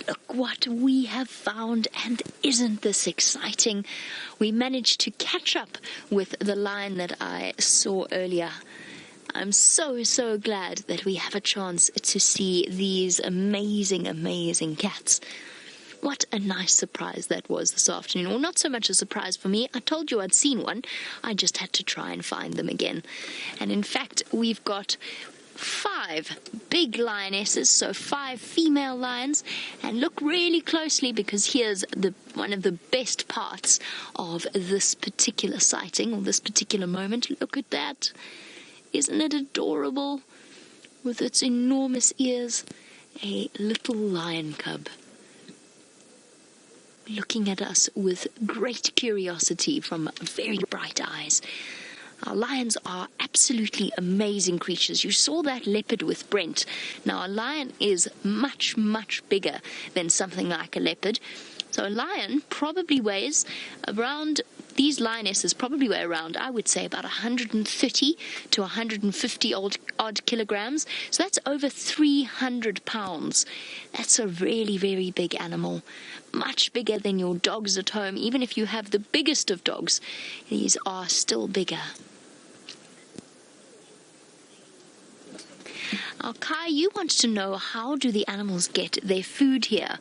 Look what we have found, and isn't this exciting? We managed to catch up with the lion that I saw earlier. I'm so glad that we have a chance to see these amazing cats. What a nice surprise that was this afternoon. Well, not so much a surprise for me. I told you I'd seen one. I just had to try and find them again. And in fact, we've got 5 big lionesses, so 5 female lions. And look really closely, because here's one of the best parts of this particular sighting, or this particular moment. Look at that. Isn't it adorable? With its enormous ears, a little lion cub, looking at us with great curiosity from very bright eyes. Our lions are absolutely amazing creatures. You saw that leopard with Brent. Now, a lion is much bigger than something like a leopard. So a lion probably weighs around, these lionesses probably weigh around, I would say, about 130 to 150 odd kilograms. So that's over 300 pounds. That's a really very big animal. Much bigger than your dogs at home. Even if you have the biggest of dogs, these are still bigger. Now, Kai, you want to know, how do the animals get their food here?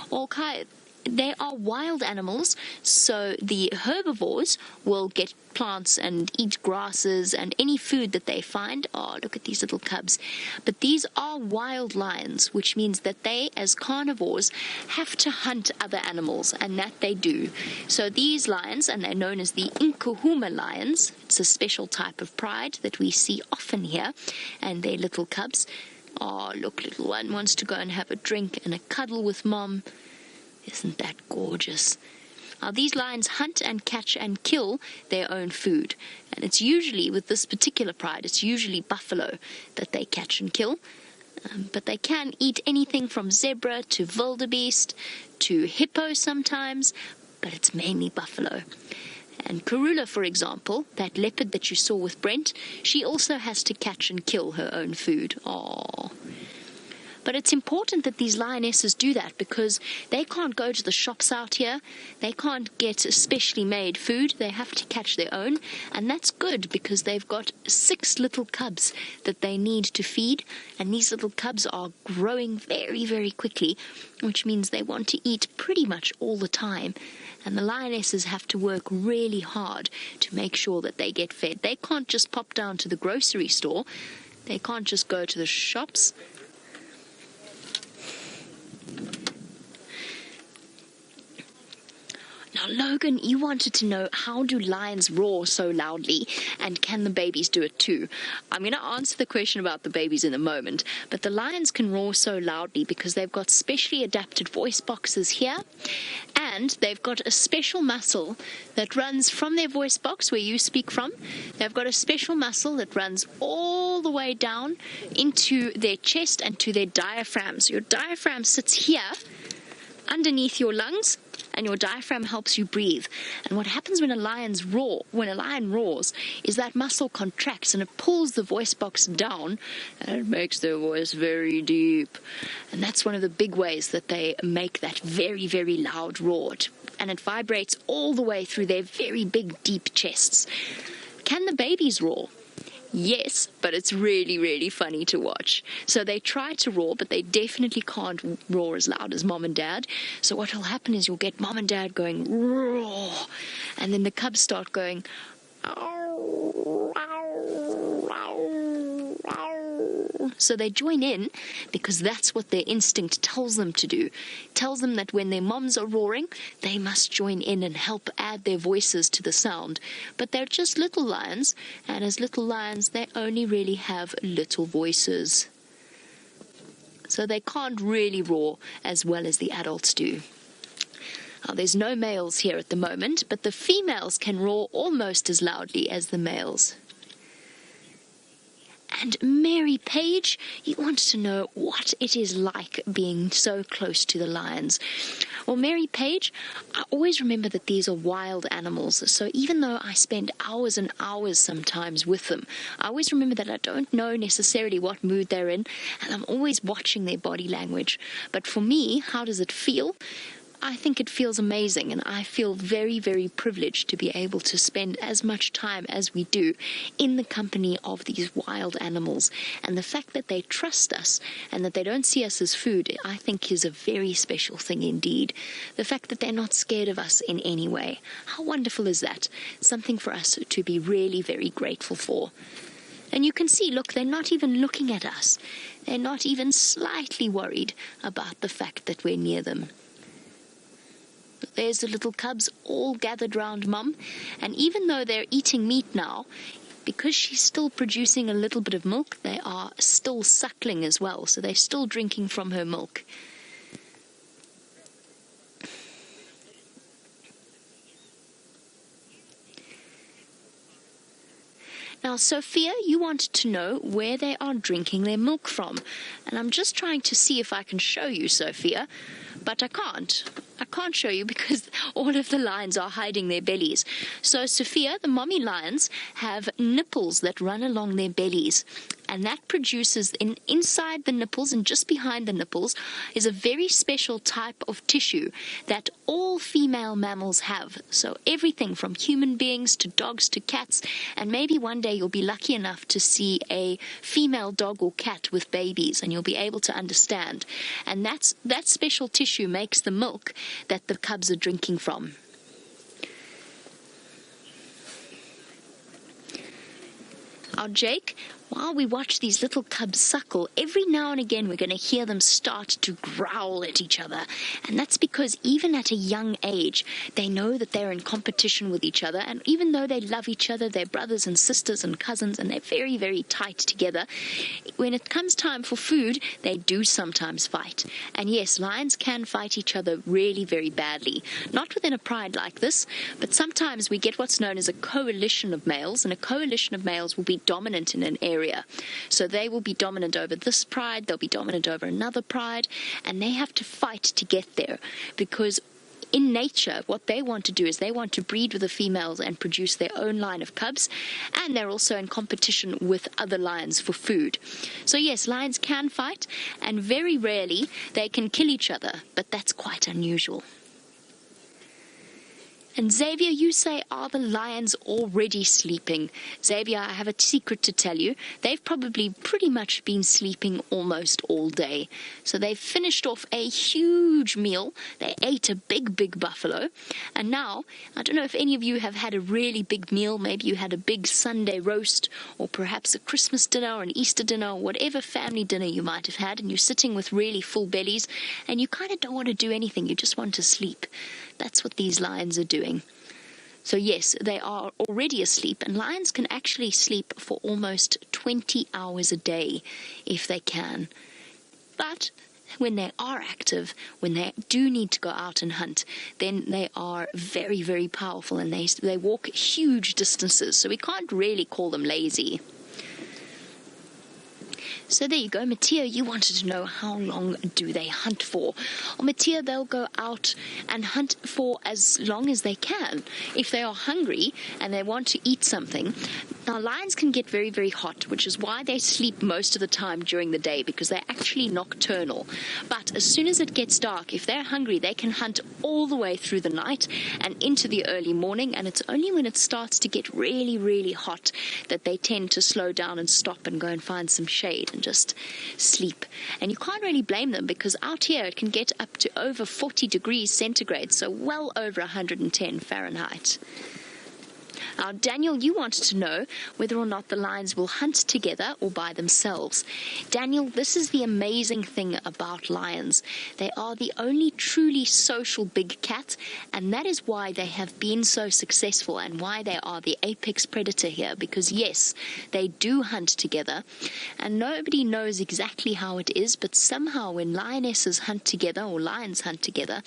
Well, Kai, they are wild animals, so the herbivores will get plants and eat grasses and any food that they find. Oh, look at these little cubs. But these are wild lions, which means that they, as carnivores, have to hunt other animals, and that they do. So these lions, and they're known as the Nkuhuma lions, it's a special type of pride that we see often here, and they're little cubs. Oh, look, little one wants to go and have a drink and a cuddle with mom. Isn't that gorgeous? Now, these lions hunt and catch and kill their own food. And it's usually, with this particular pride, it's usually buffalo that they catch and kill. But they can eat anything from zebra to wildebeest to hippo sometimes, but it's mainly buffalo. And Karula, for example, that leopard that you saw with Brent, she also has to catch and kill her own food. Aww. But it's important that these lionesses do that, because they can't go to the shops out here. They can't get specially made food. They have to catch their own. And that's good, because they've got 6 little cubs that they need to feed. And these little cubs are growing very quickly, which means they want to eat pretty much all the time. And the lionesses have to work really hard to make sure that they get fed. They can't just pop down to the grocery store. They can't just go to the shops. Now, Logan, you wanted to know, how do lions roar so loudly, and can the babies do it too? I'm going to answer the question about the babies in a moment, but the lions can roar so loudly because they've got specially adapted voice boxes here, and they've got a special muscle that runs from their voice box where you speak from. They've got a special muscle that runs all the way down into their chest and to their diaphragm. So your diaphragm sits here underneath your lungs, and your diaphragm helps you breathe. And what happens when a lion roars, is that muscle contracts and it pulls the voice box down, and it makes their voice very deep. And that's one of the big ways that they make that very loud roar. And it vibrates all the way through their very big, deep chests. Can the babies roar? Yes, but it's really funny to watch. So they try to roar, but they definitely can't roar as loud as mom and dad. So what will happen is you'll get mom and dad going roar, and then the cubs start going ow, ow, ow, ow. So they join in, because that's what their instinct tells them to do. It tells them that when their moms are roaring, they must join in and help add their voices to the sound. But they're just little lions, and as little lions, they only really have little voices. So they can't really roar as well as the adults do. Now, there's no males here at the moment, but the females can roar almost as loudly as the males. And Mary Page, you want to know what it is like being so close to the lions. Well, Mary Page, I always remember that these are wild animals, so even though I spend hours and hours sometimes with them, I always remember that I don't know necessarily what mood they're in, and I'm always watching their body language. But for me, how does it feel? I think it feels amazing, and I feel very, very privileged to be able to spend as much time as we do in the company of these wild animals. And the fact that they trust us and that they don't see us as food, I think is a very special thing indeed. The fact that they're not scared of us in any way. How wonderful is that? Something for us to be really very grateful for. And you can see, look, they're not even looking at us. They're not even slightly worried about the fact that we're near them. There's the little cubs all gathered round Mum, and even though they're eating meat now, because she's still producing a little bit of milk, they are still suckling as well, so they're still drinking from her milk. Now, Sophia, you wanted to know where they are drinking their milk from, and I'm just trying to see if I can show you, Sophia, but I can't. I can't show you because all of the lions are hiding their bellies. So, Sophia, the mommy lions have nipples that run along their bellies, and that produces, inside the nipples and just behind the nipples, is a very special type of tissue that all female mammals have. So everything from human beings to dogs to cats, and maybe one day you'll be lucky enough to see a female dog or cat with babies, and you'll be able to understand. And that special tissue makes the milk that the cubs are drinking from. Our Jake, while we watch these little cubs suckle, every now and again we're going to hear them start to growl at each other. And that's because even at a young age, they know that they're in competition with each other. And even though they love each other, they're brothers and sisters and cousins, and they're very, very tight together, when it comes time for food, they do sometimes fight. And yes, lions can fight each other really, very badly. Not within a pride like this, but sometimes we get what's known as a coalition of males, and a coalition of males will be dominant in an area. So they will be dominant over this pride, they'll be dominant over another pride, and they have to fight to get there, because in nature, what they want to do is they want to breed with the females and produce their own line of cubs, and they're also in competition with other lions for food. So yes, lions can fight, and very rarely they can kill each other, but that's quite unusual. And Xavier, you say, are the lions already sleeping? Xavier, I have a secret to tell you. They've probably pretty much been sleeping almost all day. So they've finished off a huge meal. They ate a big, big buffalo. And now, I don't know if any of you have had a really big meal. Maybe you had a big Sunday roast, or perhaps a Christmas dinner or an Easter dinner, or whatever family dinner you might have had, and you're sitting with really full bellies, and you kind of don't want to do anything. You just want to sleep. That's what these lions are doing. So yes, they are already asleep, and lions can actually sleep for almost 20 hours a day if they can. But when they are active, when they do need to go out and hunt, then they are very, very powerful, and they walk huge distances, so we can't really call them lazy. So there you go, Mattia, you wanted to know how long do they hunt for. Well, Mattia, they'll go out and hunt for as long as they can. If they are hungry and they want to eat something. Now, lions can get very, very hot, which is why they sleep most of the time during the day, because they're actually nocturnal. But as soon as it gets dark, if they're hungry, they can hunt all the way through the night and into the early morning, and it's only when it starts to get really, really hot that they tend to slow down and stop and go and find some shade and just sleep. And you can't really blame them, because out here it can get up to over 40 degrees centigrade, so well over 110 Fahrenheit. Now, Daniel, you wanted to know whether or not the lions will hunt together or by themselves. Daniel, this is the amazing thing about lions. They are the only truly social big cat, and that is why they have been so successful and why they are the apex predator here, because yes, they do hunt together, and nobody knows exactly how it is, but somehow when lionesses hunt together, or lions hunt together,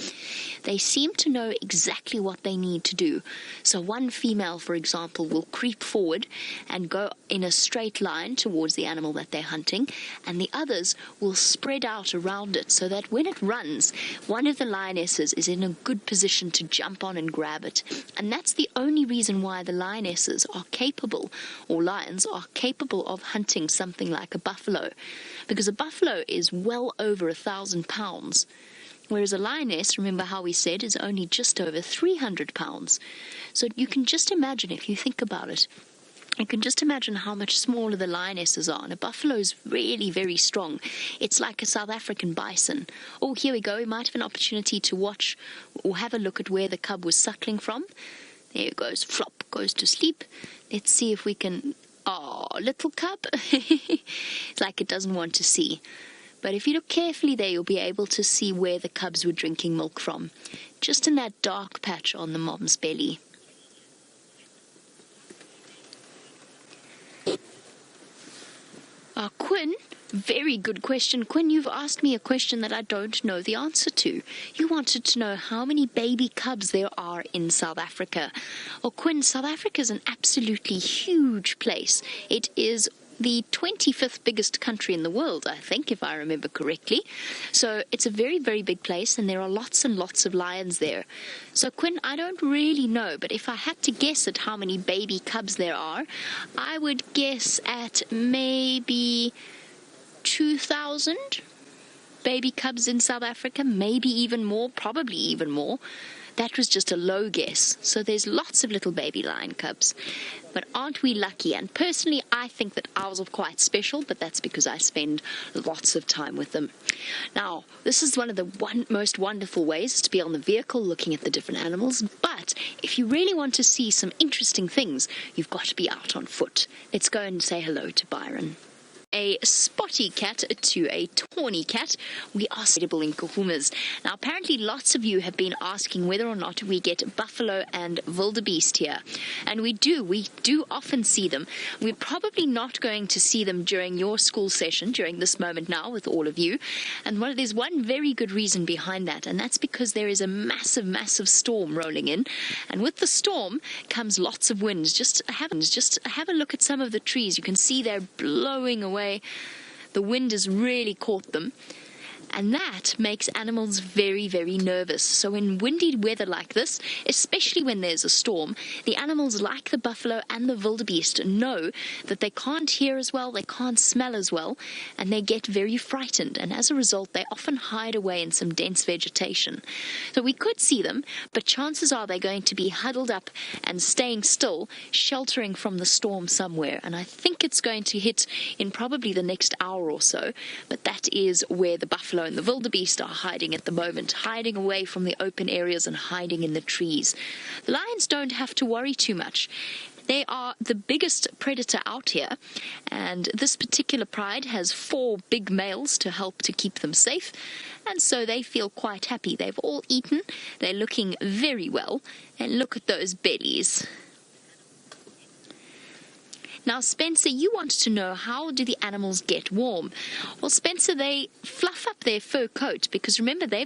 they seem to know exactly what they need to do. So one female, for example, will creep forward and go in a straight line towards the animal that they're hunting, and the others will spread out around it so that when it runs, one of the lionesses is in a good position to jump on and grab it. And that's the only reason why the lionesses are capable, or lions are capable, of hunting something like a buffalo, because a buffalo is well over 1,000 pounds. Whereas a lioness, remember how we said, is only just over 300 pounds. So you can just imagine, if you think about it, you can just imagine how much smaller the lionesses are. And a buffalo is really very strong. It's like a South African bison. Oh, here we go. We might have an opportunity to watch or have a look at where the cub was suckling from. There it goes. Flop, goes to sleep. Let's see if we can... Oh, little cub. It's like it doesn't want to see. But if you look carefully there, you'll be able to see where the cubs were drinking milk from. Just in that dark patch on the mom's belly. Quinn, very good question. Quinn, you've asked me a question that I don't know the answer to. You wanted to know how many baby cubs there are in South Africa. Well, Quinn, South Africa is an absolutely huge place. It is the 25th biggest country in the world, I think, if I remember correctly. So it's a very, very big place, and there are lots and lots of lions there. So, Quinn, I don't really know, but if I had to guess at how many baby cubs there are, I would guess at maybe 2,000 baby cubs in South Africa, maybe even more, probably even more. That was just a low guess. So there's lots of little baby lion cubs. But aren't we lucky? And personally, I think that ours are quite special, but that's because I spend lots of time with them. Now, this is one of the most wonderful ways to be on the vehicle looking at the different animals. But if you really want to see some interesting things, you've got to be out on foot. Let's go and say hello to Byron. A spotty cat to a tawny cat. We are suitable in Nkuhumas. Now, apparently lots of you have been asking whether or not we get buffalo and wildebeest here. And we do often see them. We're probably not going to see them during your school session, during this moment now with all of you. And there's one very good reason behind that, and that's because there is a massive, massive storm rolling in. And with the storm comes lots of winds. Just have a look at some of the trees. You can see they're blowing away. The wind has really caught them, and that makes animals very, very nervous. So in windy weather like this, especially when there's a storm, the animals like the buffalo and the wildebeest know that they can't hear as well, they can't smell as well, and they get very frightened, and as a result they often hide away in some dense vegetation. So we could see them, but chances are they're going to be huddled up and staying still, sheltering from the storm somewhere, and I think it's going to hit in probably the next hour or so. But that is where the buffalo and the wildebeest are hiding at the moment, hiding away from the open areas and hiding in the trees. The lions don't have to worry too much. They are the biggest predator out here, and this particular pride has 4 big males to help to keep them safe, and so they feel quite happy. They've all eaten, they're looking very well, and look at those bellies. Now, Spencer, you wanted to know, how do the animals get warm? Well, Spencer, they fluff up their fur coat, because remember, they're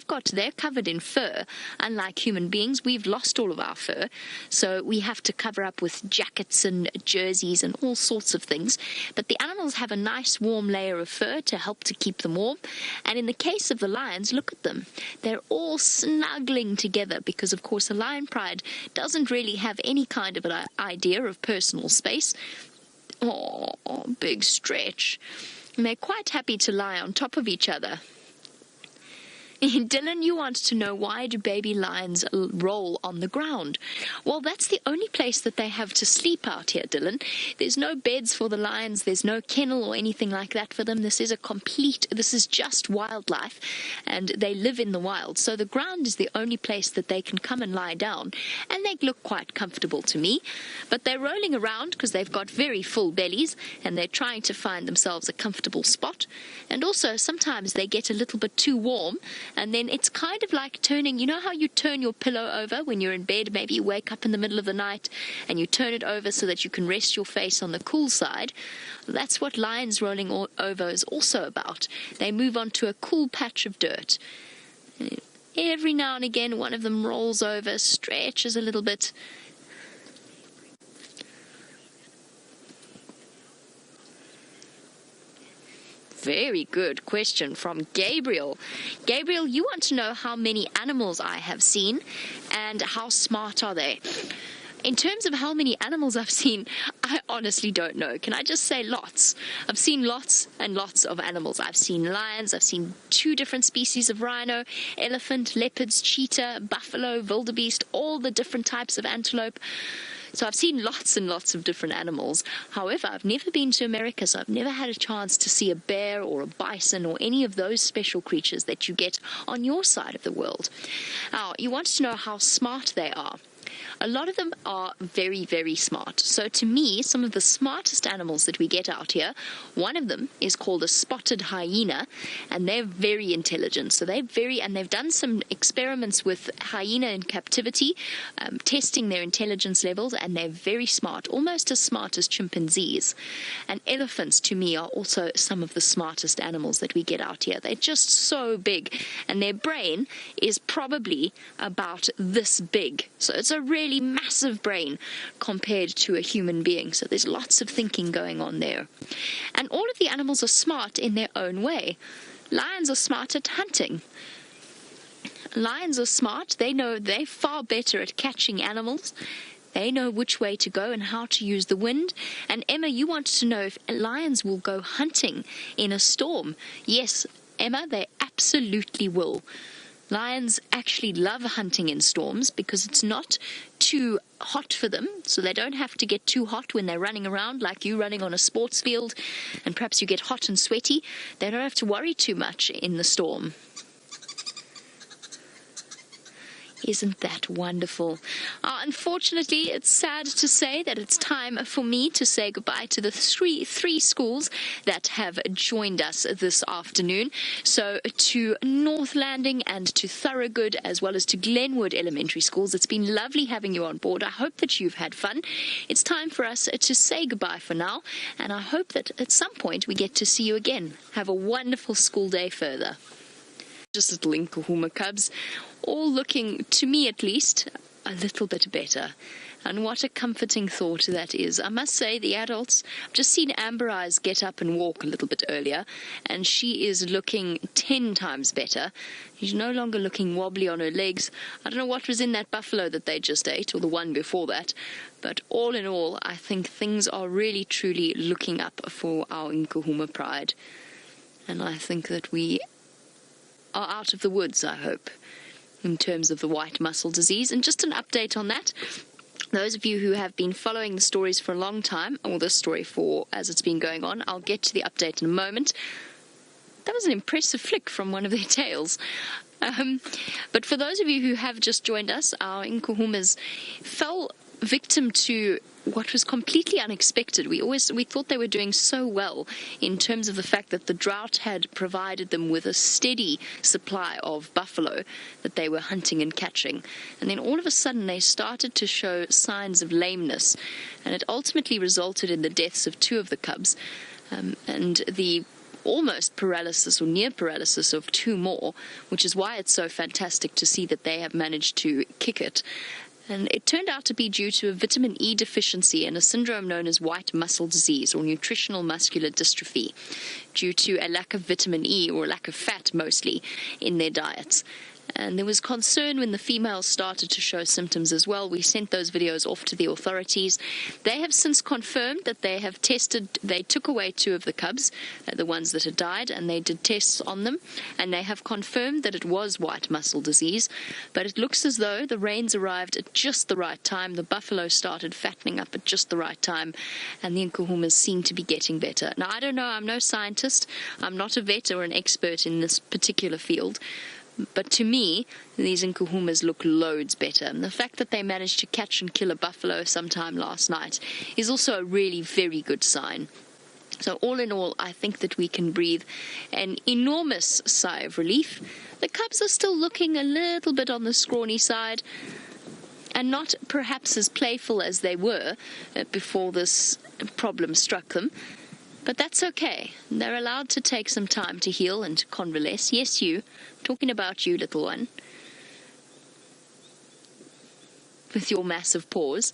covered in fur. Unlike human beings, we've lost all of our fur, so we have to cover up with jackets and jerseys and all sorts of things. But the animals have a nice warm layer of fur to help to keep them warm. And in the case of the lions, look at them. They're all snuggling together because, of course, a lion pride doesn't really have any kind of an idea of personal space. Oh, big stretch. And they're quite happy to lie on top of each other. Dylan, you want to know, why do baby lions roll on the ground? Well, that's the only place that they have to sleep out here, Dylan. There's no beds for the lions. There's no kennel or anything like that for them. This is just wildlife, and they live in the wild. So the ground is the only place that they can come and lie down, and they look quite comfortable to me. But they're rolling around because they've got very full bellies, and they're trying to find themselves a comfortable spot. And also, sometimes they get a little bit too warm, and then it's kind of like turning, you know how you turn your pillow over when you're in bed? Maybe you wake up in the middle of the night and you turn it over so that you can rest your face on the cool side. That's what lions rolling over is also about. They move onto a cool patch of dirt. Every now and again, one of them rolls over, stretches a little bit, very good question from Gabriel. Gabriel, you want to know how many animals I have seen and how smart are they? In terms of how many animals I've seen, I honestly don't know. Can I just say lots? I've seen lots and lots of animals. I've seen lions, I've seen 2 different species of rhino, elephant, leopards, cheetah, buffalo, wildebeest, all the different types of antelope. So I've seen lots and lots of different animals. However, I've never been to America, so I've never had a chance to see a bear or a bison or any of those special creatures that you get on your side of the world. Now, you want to know how smart they are. A lot of them are very, very smart. So to me, some of the smartest animals that we get out here, one of them is called a spotted hyena, and they're very intelligent. So they've done some experiments with hyena in captivity, testing their intelligence levels, and they're very smart, almost as smart as chimpanzees. And elephants, to me, are also some of the smartest animals that we get out here. They're just so big, and their brain is probably about this big. So it's a really massive brain compared to a human being. So there's lots of thinking going on there. And all of the animals are smart in their own way. Lions are smart at hunting. Lions are smart. They're far better at catching animals. They know which way to go and how to use the wind. And Emma, you wanted to know if lions will go hunting in a storm. Yes, Emma, they absolutely will. Lions actually love hunting in storms because it's not too hot for them, so they don't have to get too hot when they're running around like you running on a sports field, and perhaps you get hot and sweaty. They don't have to worry too much in the storm. Isn't that wonderful? Unfortunately, it's sad to say that it's time for me to say goodbye to the three schools that have joined us this afternoon. So to North Landing and to Thorogood, as well as to Glenwood Elementary Schools, it's been lovely having you on board. I hope that you've had fun. It's time for us to say goodbye for now, and I hope that at some point we get to see you again. Have a wonderful school day further. Just little Nkuhuma cubs, all looking, to me at least, a little bit better. And what a comforting thought that is. I must say, the adults, I've just seen Amber Eyes get up and walk a little bit earlier, and she is looking 10 times better. She's no longer looking wobbly on her legs. I don't know what was in that buffalo that they just ate, or the one before that, but all in all, I think things are really, truly looking up for our Nkuhuma Pride. And I think that we are out of the woods, I hope, in terms of the white mussel disease. And just an update on that, those of you who have been following the stories for a long time, or this story for as it's been going on, I'll get to the update in a moment. That was an impressive flick from one of their tails. But for those of you who have just joined us, our Nkuhumas fell victim to what was completely unexpected. We thought they were doing so well in terms of the fact that the drought had provided them with a steady supply of buffalo that they were hunting and catching. And then all of a sudden they started to show signs of lameness, and it ultimately resulted in the deaths of 2 of the cubs, and the almost paralysis or near paralysis of 2 more, which is why it's so fantastic to see that they have managed to kick it. And it turned out to be due to a vitamin E deficiency and a syndrome known as white mussel disease, or nutritional muscular dystrophy, due to a lack of vitamin E, or a lack of fat mostly, in their diets. And there was concern when the females started to show symptoms as well. We sent those videos off to the authorities. They have since confirmed that they took away 2 of the cubs, the ones that had died, and they did tests on them, and they have confirmed that it was white mussel disease. But it looks as though the rains arrived at just the right time. The buffalo started fattening up at just the right time, and the Nkuhumas seem to be getting better. Now, I don't know. I'm no scientist. I'm not a vet or an expert in this particular field. But to me, these Nkuhumas look loads better. And the fact that they managed to catch and kill a buffalo sometime last night is also a really very good sign. So all in all, I think that we can breathe an enormous sigh of relief. The cubs are still looking a little bit on the scrawny side, and not perhaps as playful as they were before this problem struck them. But that's okay. They're allowed to take some time to heal and to convalesce. Yes, you. Talking about you, little one. With your massive paws.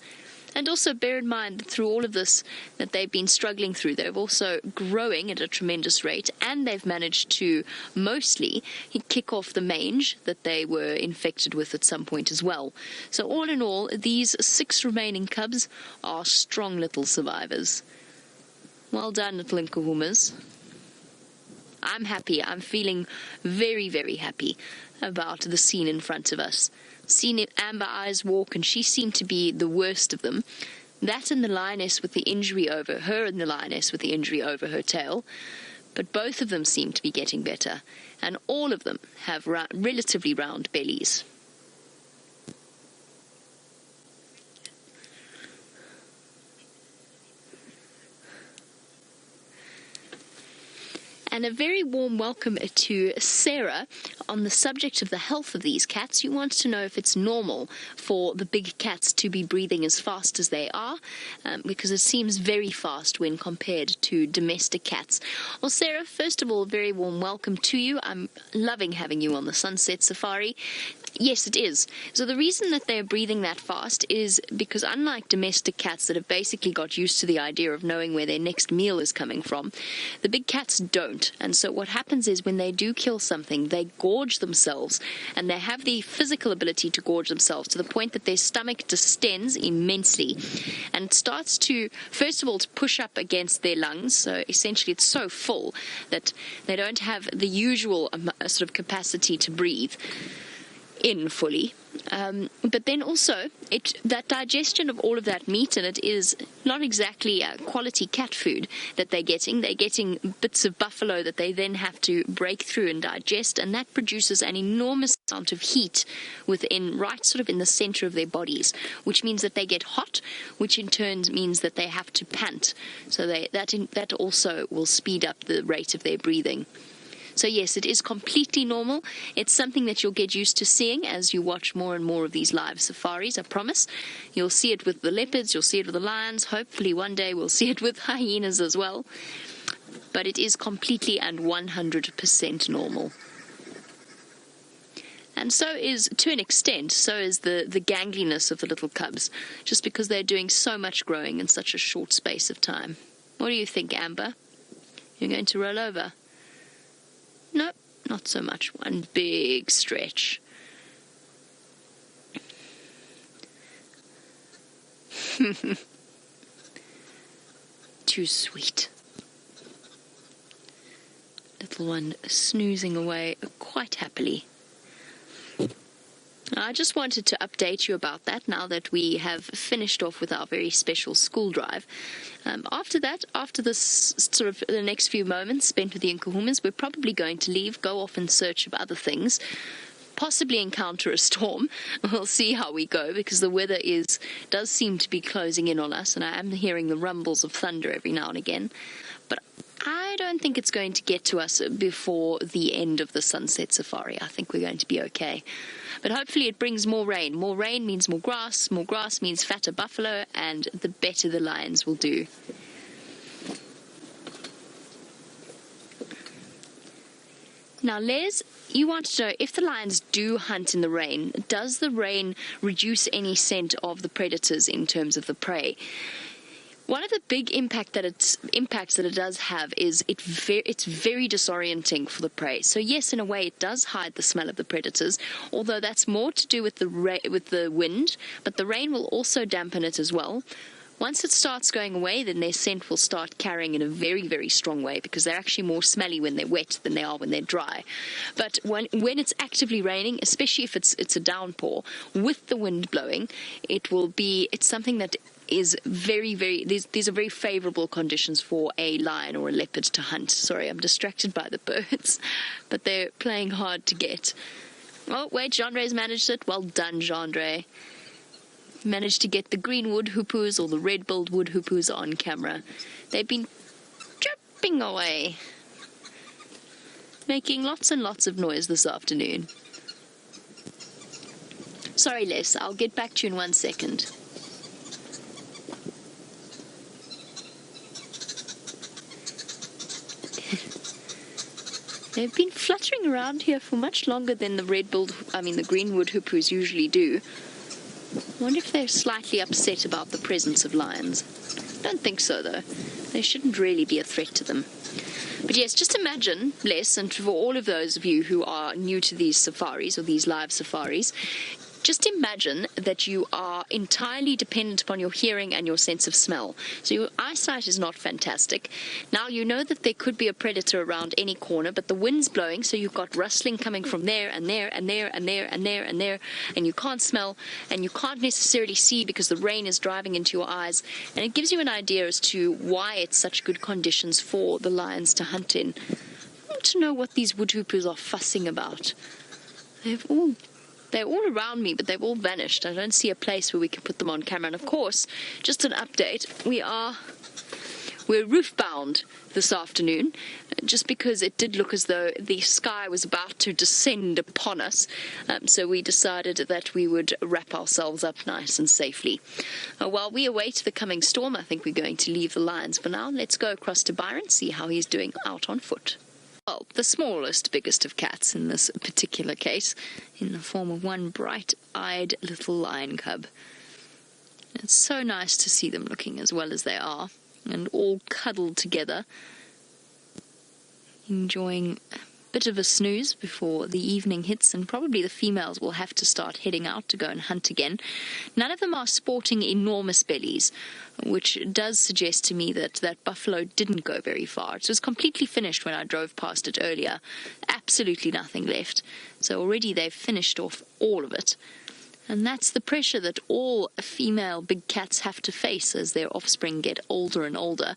And also bear in mind that through all of this that they've been struggling through, they're also growing at a tremendous rate, and they've managed to mostly kick off the mange that they were infected with at some point as well. So all in all, these 6 remaining cubs are strong little survivors. Well done, little Nkuhumas. I'm happy. I'm feeling very, very happy about the scene in front of us. Seen Amber Eyes walk, and she seemed to be the worst of them. That and the lioness with the injury over her, and the lioness with the injury over her tail. But both of them seem to be getting better, and all of them have relatively round bellies. And a very warm welcome to Sarah on the subject of the health of these cats. You want to know if it's normal for the big cats to be breathing as fast as they are, because it seems very fast when compared to domestic cats. Well, Sarah, first of all, a very warm welcome to you. I'm loving having you on the Sunset Safari. Yes, it is. So the reason that they're breathing that fast is because unlike domestic cats that have basically got used to the idea of knowing where their next meal is coming from, the big cats don't. And so what happens is when they do kill something, they gorge themselves, and they have the physical ability to gorge themselves to the point that their stomach distends immensely and starts to, first of all, to push up against their lungs. So essentially it's so full that they don't have the usual sort of capacity to breathe in fully, but then also that digestion of all of that meat, and it is not exactly quality cat food that they're getting bits of buffalo that they then have to break through and digest, and that produces an enormous amount of heat within, right sort of in the center of their bodies, which means that they get hot, which in turn means that they have to pant, so that also will speed up the rate of their breathing. So yes, it is completely normal. It's something that you'll get used to seeing as you watch more and more of these live safaris, I promise. You'll see it with the leopards, you'll see it with the lions. Hopefully one day we'll see it with hyenas as well. But it is completely and 100% normal. And so is, to an extent, so is the gangliness of the little cubs, just because they're doing so much growing in such a short space of time. What do you think, Amber? You're going to roll over? No, not so much. One big stretch. Too sweet. Little one snoozing away quite happily. I just wanted to update you about that now that we have finished off with our very special school drive. After that, after this sort of the next few moments spent with the Nkuhumas, we're probably going to leave, go off in search of other things, possibly encounter a storm. We'll see how we go, because the weather does seem to be closing in on us, and I am hearing the rumbles of thunder every now and again. But I don't think it's going to get to us before the end of the Sunset Safari. I think we're going to be okay. But hopefully it brings more rain. More rain means more grass means fatter buffalo, and the better the lions will do. Now, Les, you want to know, if the lions do hunt in the rain, does the rain reduce any scent of the predators in terms of the prey? One of the big impacts that it does have is it's very disorienting for the prey. So yes, in a way, it does hide the smell of the predators, although that's more to do with the wind, but the rain will also dampen it as well. Once it starts going away, then their scent will start carrying in a very, very strong way, because they're actually more smelly when they're wet than they are when they're dry. But when it's actively raining, especially if it's a downpour, with the wind blowing, it's something that is very, very, these are very favorable conditions for a lion or a leopard to hunt. Sorry, I'm distracted by the birds, but they're playing hard to get. Oh, wait, Gendre's managed it. Well done, Gendre. Managed to get the green wood hoopoes or the red-billed wood hoopoes on camera. They've been chirping away, making lots and lots of noise this afternoon. Sorry, Les, I'll get back to you in 1 second. They've been fluttering around here for much longer than the green wood hoopoes usually do. I wonder if they're slightly upset about the presence of lions. I don't think so, though. They shouldn't really be a threat to them. But yes, just imagine, Les, and for all of those of you who are new to these safaris or these live safaris, just imagine that you are entirely dependent upon your hearing and your sense of smell. So your eyesight is not fantastic. Now you know that there could be a predator around any corner, but the wind's blowing, so you've got rustling coming from there and there and there and there and there and there, and you can't smell and you can't necessarily see because the rain is driving into your eyes. And it gives you an idea as to why it's such good conditions for the lions to hunt in. I want to know what these woodhoopers are fussing about. They're all around me, but they've all vanished. I don't see a place where we can put them on camera. And of course, just an update, we're roof-bound this afternoon, just because it did look as though the sky was about to descend upon us. So we decided that we would wrap ourselves up nice and safely. While we await the coming storm, I think we're going to leave the lions for now. Let's go across to Byron, see how he's doing out on foot. Well, the smallest, biggest of cats in this particular case, in the form of one bright-eyed little lion cub. It's so nice to see them looking as well as they are, and all cuddled together, enjoying a bit of a snooze before the evening hits, and probably the females will have to start heading out to go and hunt again. None of them are sporting enormous bellies, which does suggest to me that that buffalo didn't go very far. It was completely finished when I drove past it earlier. Absolutely nothing left. So already they've finished off all of it. And that's the pressure that all female big cats have to face as their offspring get older and older.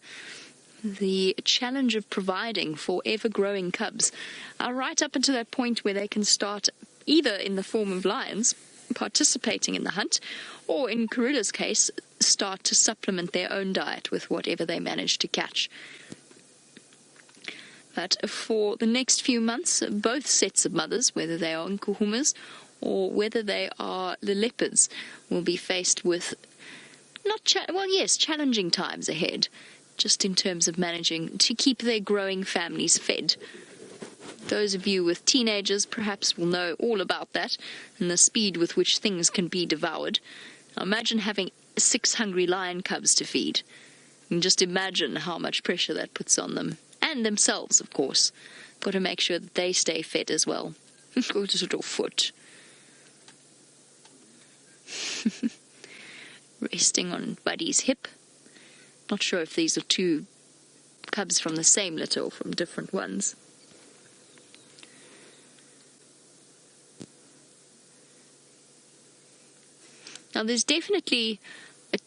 The challenge of providing for ever-growing cubs are right up until that point where they can start, either in the form of lions, participating in the hunt, or in Karilla's case, start to supplement their own diet with whatever they manage to catch. But for the next few months, both sets of mothers, whether they are Nkuhumas or whether they are the leopards, will be faced with challenging times ahead, just in terms of managing to keep their growing families fed. Those of you with teenagers perhaps will know all about that and the speed with which things can be devoured. Now imagine having 6 hungry lion cubs to feed. And just imagine how much pressure that puts on them. And themselves, of course. Got to make sure that they stay fed as well. Go to little foot. Resting on Buddy's hip. Not sure if these are 2 cubs from the same litter or from different ones. Now, there's definitely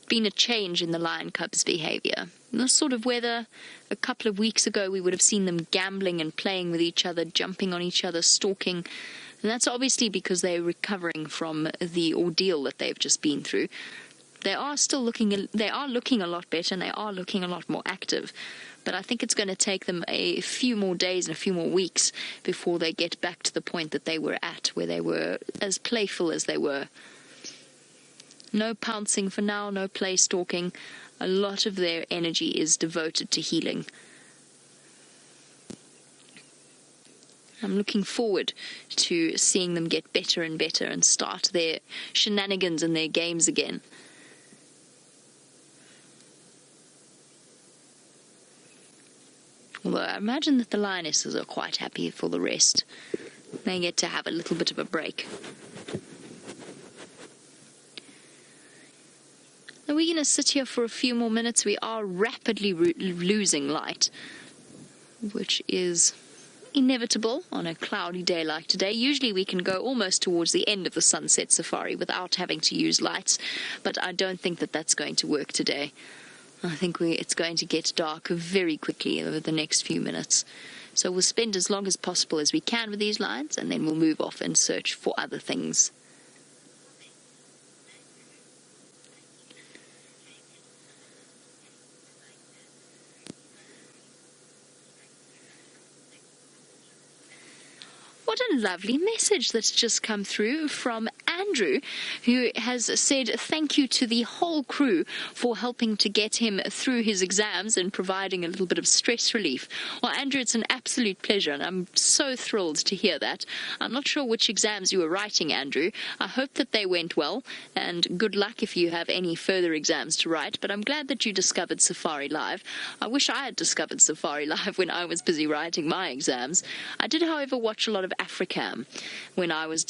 been a change in the lion cubs' behavior. In this sort of weather, a couple of weeks ago, we would have seen them gambling and playing with each other, jumping on each other, stalking. And that's obviously because they're recovering from the ordeal that they've just been through. They are looking a lot better, and they are looking a lot more active. But I think it's going to take them a few more days and a few more weeks before they get back to the point that they were at, where they were as playful as they were. No pouncing for now, no play stalking. A lot of their energy is devoted to healing. I'm looking forward to seeing them get better and better and start their shenanigans and their games again. Although I imagine that the lionesses are quite happy for the rest. They get to have a little bit of a break. Now we're going to sit here for a few more minutes. We are rapidly losing light, which is inevitable on a cloudy day like today. Usually we can go almost towards the end of the sunset safari without having to use lights, but I don't think that that's going to work today. I think it's going to get dark very quickly over the next few minutes. So we'll spend as long as possible as we can with these lions, and then we'll move off and search for other things. What a lovely message that's just come through from Andrew, who has said thank you to the whole crew for helping to get him through his exams and providing a little bit of stress relief. Well, Andrew, it's an absolute pleasure, and I'm so thrilled to hear that. I'm not sure which exams you were writing, Andrew. I hope that they went well, and good luck if you have any further exams to write, but I'm glad that you discovered Safari Live. I wish I had discovered Safari Live when I was busy writing my exams. I did, however, watch a lot of Africam when I was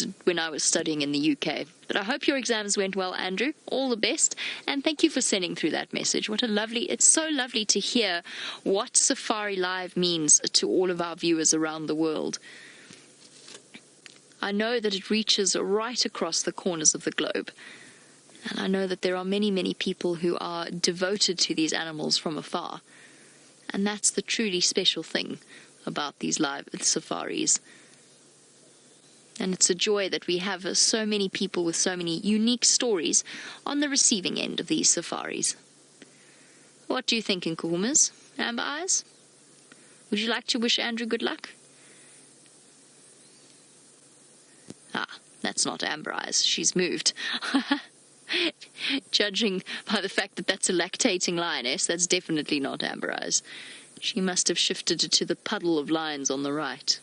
studying in the UK. But I hope your exams went well, Andrew. All the best, and thank you for sending through that message. It's so lovely to hear what Safari Live means to all of our viewers around the world. I know that it reaches right across the corners of the globe. And I know that there are many, many people who are devoted to these animals from afar. And that's the truly special thing about these live safaris. And it's a joy that we have so many people with so many unique stories on the receiving end of these safaris. What do you think, Nkuhumas? Amber Eyes? Would you like to wish Andrew good luck? Ah, that's not Amber Eyes. She's moved. Judging by the fact that that's a lactating lioness, that's definitely not Amber Eyes. She must have shifted to the puddle of lions on the right.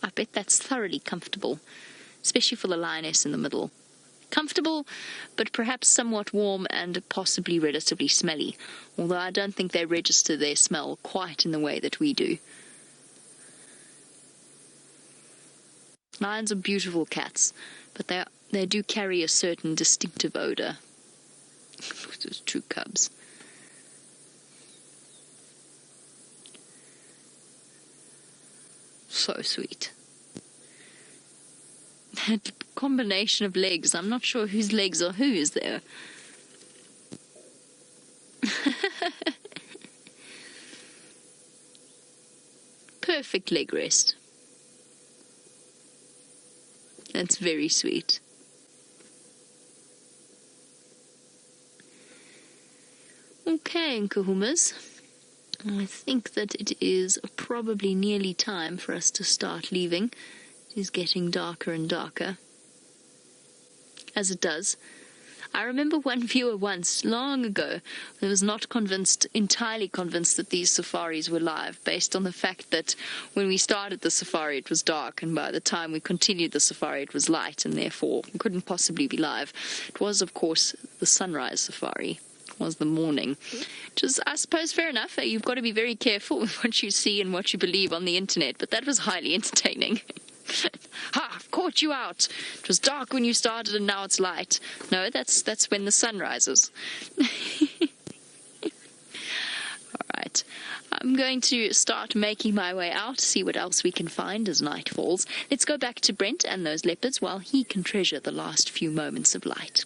I bet that's thoroughly comfortable, especially for the lioness in the middle. Comfortable, but perhaps somewhat warm and possibly relatively smelly, although I don't think they register their smell quite in the way that we do. Lions are beautiful cats, but they do carry a certain distinctive odor. Those true cubs. So sweet. That combination of legs, I'm not sure whose legs are whose there. Perfect leg rest. That's very sweet. Okay, Nkuhumas. I think that it is probably nearly time for us to start leaving. It is getting darker and darker, as it does. I remember one viewer once, long ago, who was not entirely convinced that these safaris were live, based on the fact that when we started the safari it was dark, and by the time we continued the safari it was light, and therefore it couldn't possibly be live. It was, of course, the sunrise safari. Was the morning, which is, I suppose, fair enough. You've got to be very careful with what you see and what you believe on the internet, but that was highly entertaining. Ha! I've caught you out. It was dark when you started and now it's light. No, that's when the sun rises. Alright, I'm going to start making my way out, see what else we can find as night falls. Let's go back to Brent and those leopards while he can treasure the last few moments of light.